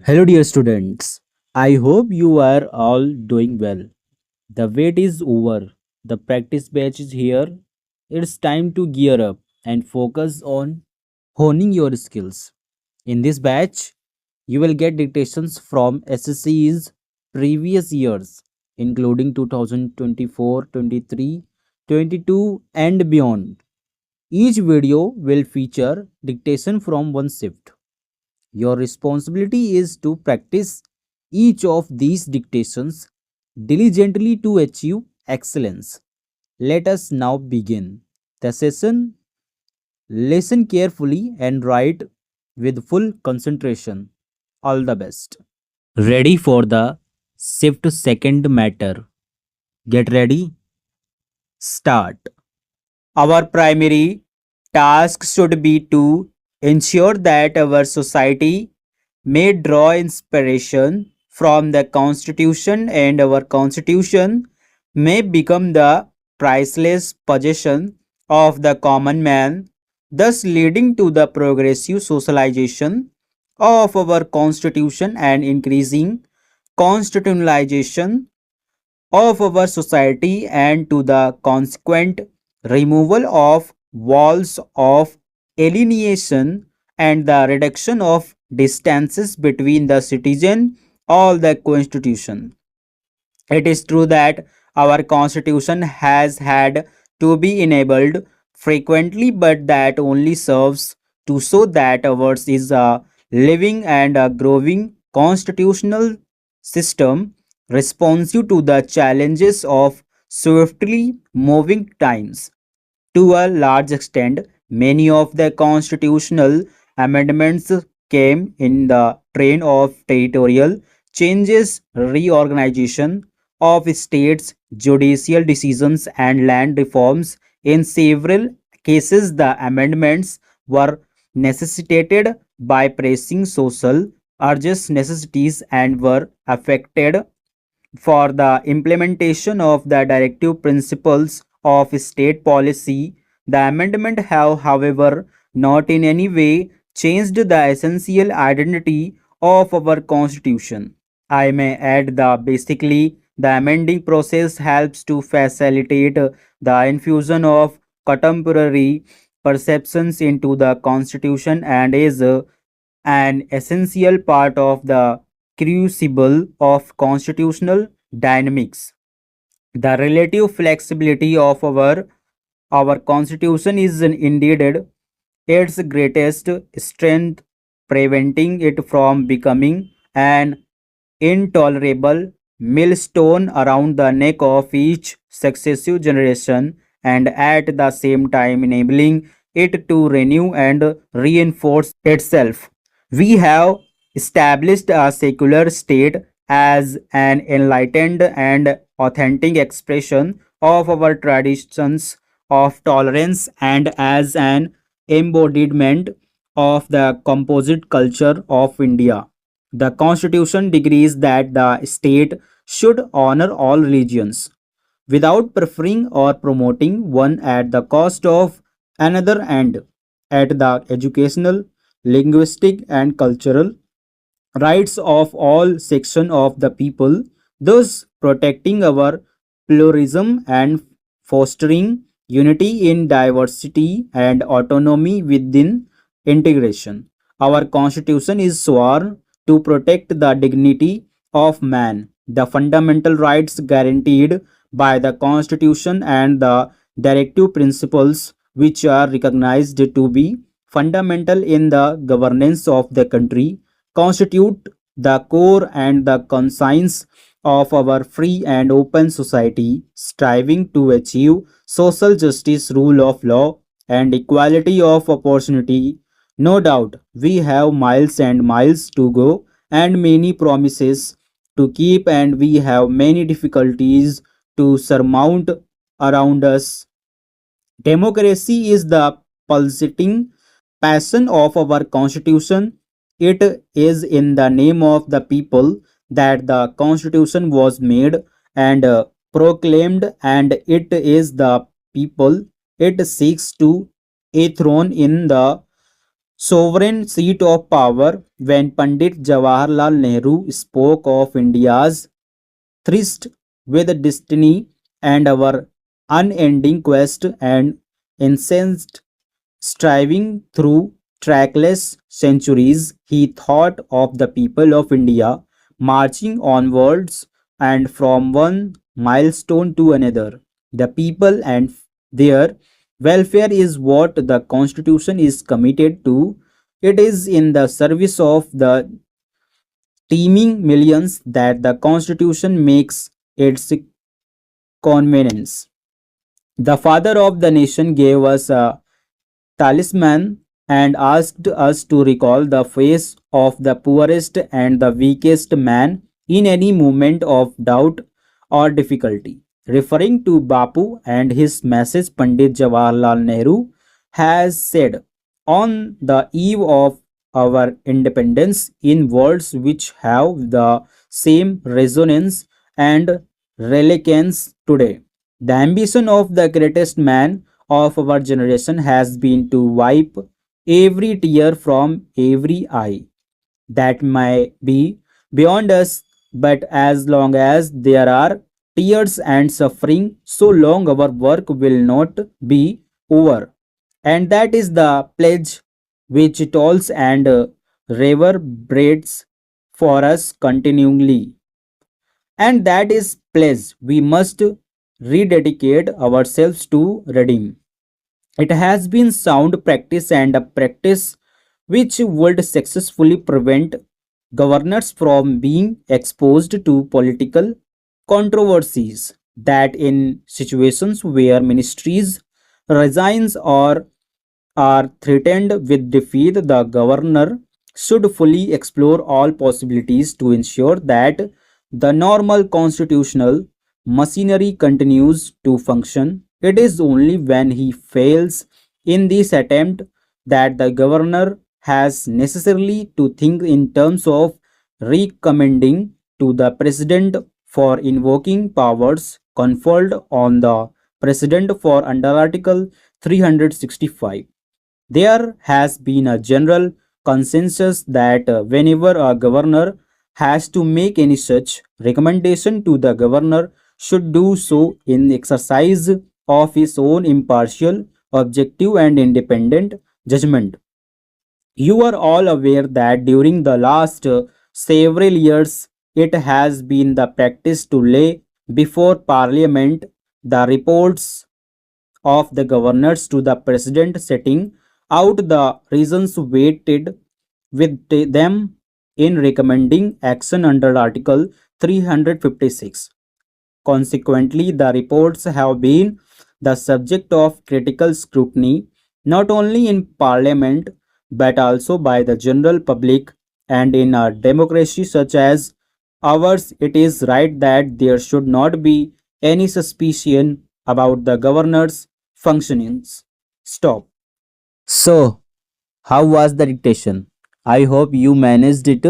Hello, dear students. I hope you are all doing well. The wait is over. The practice batch is here. It's time to gear up and focus on honing your skills. In this batch, you will get dictations from SSC's previous years, including 2024, 23, 22, and beyond. Each video will feature dictation from one shift. Your responsibility is to practice each of these dictations diligently to achieve excellence. Let us now begin the session. Listen carefully and write with full concentration. All the best. Ready for the shift second matter. Get ready. Start. Our primary task should be to ensure that our society may draw inspiration from the Constitution and our Constitution may become the priceless possession of the common man, thus leading to the progressive socialization of our Constitution and increasing constitutionalization of our society and to the consequent removal of walls of alienation and the reduction of distances between the citizen or the constitution. It is true that our constitution has had to be enabled frequently, but that only serves to show that ours is a living and a growing constitutional system responsive to the challenges of swiftly moving times. To a large extent, many of the constitutional amendments came in the train of territorial changes, reorganization of states, judicial decisions, and land reforms. In several cases, the amendments were necessitated by pressing social urgent necessities and were affected for the implementation of the directive principles of state policy. The amendment have, however, not in any way changed the essential identity of our constitution. I may add that basically the amending process helps to facilitate the infusion of contemporary perceptions into the constitution and is an essential part of the crucible of constitutional dynamics. The relative flexibility of our constitution is indeed its greatest strength, preventing it from becoming an intolerable millstone around the neck of each successive generation and at the same time enabling it to renew and reinforce itself. We have established a secular state as an enlightened and authentic expression of our traditions of tolerance and as an embodiment of the composite culture of India. The Constitution decrees that the state should honor all religions without preferring or promoting one at the cost of another and at the educational, linguistic, and cultural rights of all sections of the people, thus protecting our pluralism and fostering unity in diversity and autonomy within integration. Our constitution is sworn to protect the dignity of man, the fundamental rights guaranteed by the constitution and the directive principles which are recognized to be fundamental in the governance of the country constitute the core and the conscience of our free and open society, striving to achieve social justice, rule of law, and equality of opportunity. No doubt, we have miles and miles to go and many promises to keep, and we have many difficulties to surmount around us. Democracy is the pulsating passion of our constitution. It is in the name of the people that the constitution was made and proclaimed, and it is the people it seeks to enthrone in the sovereign seat of power. When Pandit Jawaharlal Nehru spoke of India's tryst with destiny and our unending quest and incensed striving through trackless centuries, he thought of the people of India marching onwards and from one milestone to another. The people and their welfare is what the Constitution is committed to. It is in the service of the teeming millions that the Constitution makes its convenience. The father of the nation gave us a talisman and asked us to recall the face of the poorest and the weakest man in any moment of doubt or difficulty. Referring to Bapu and his message, Pandit Jawaharlal Nehru has said, on the eve of our independence, in words which have the same resonance and relevance today. The ambition of the greatest man of our generation has been to wipe every tear from every eye that may be beyond us, but as long as there are tears and suffering, so long our work will not be over. And that is the pledge which tolls and reverberates for us continually. And that is pledge we must rededicate ourselves to redeem. It has been sound practice and a practice which would successfully prevent governors from being exposed to political controversies, that in situations where ministries resigns or are threatened with defeat, the governor should fully explore all possibilities to ensure that the normal constitutional machinery continues to function. It is only when he fails in this attempt that the governor has necessarily to think in terms of recommending to the president for invoking powers conferred on the president for under Article 365. There has been a general consensus that whenever a governor has to make any such recommendation to the governor should do so in exercise of his own impartial, objective and independent judgment. You are all aware that during the last several years it has been the practice to lay before parliament the reports of the governors to the president, setting out the reasons weighted with them in recommending action under Article 356. Consequently, the reports have been the subject of critical scrutiny not only in Parliament but also by the general public, and in a democracy such as ours, it is right that there should not be any suspicion about the governor's functionings. Stop. So, how was the dictation? I hope you managed it.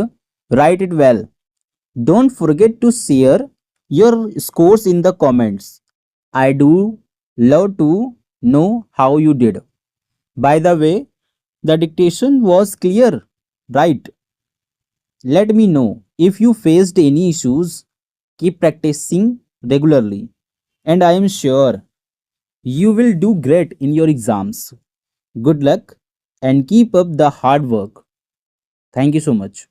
Write it well. Don't forget to share your scores in the comments. I do love to know how you did. By the way, the dictation was clear, right? Let me know if you faced any issues. Keep practicing regularly, and I am sure you will do great in your exams. Good luck and keep up the hard work. Thank you so much.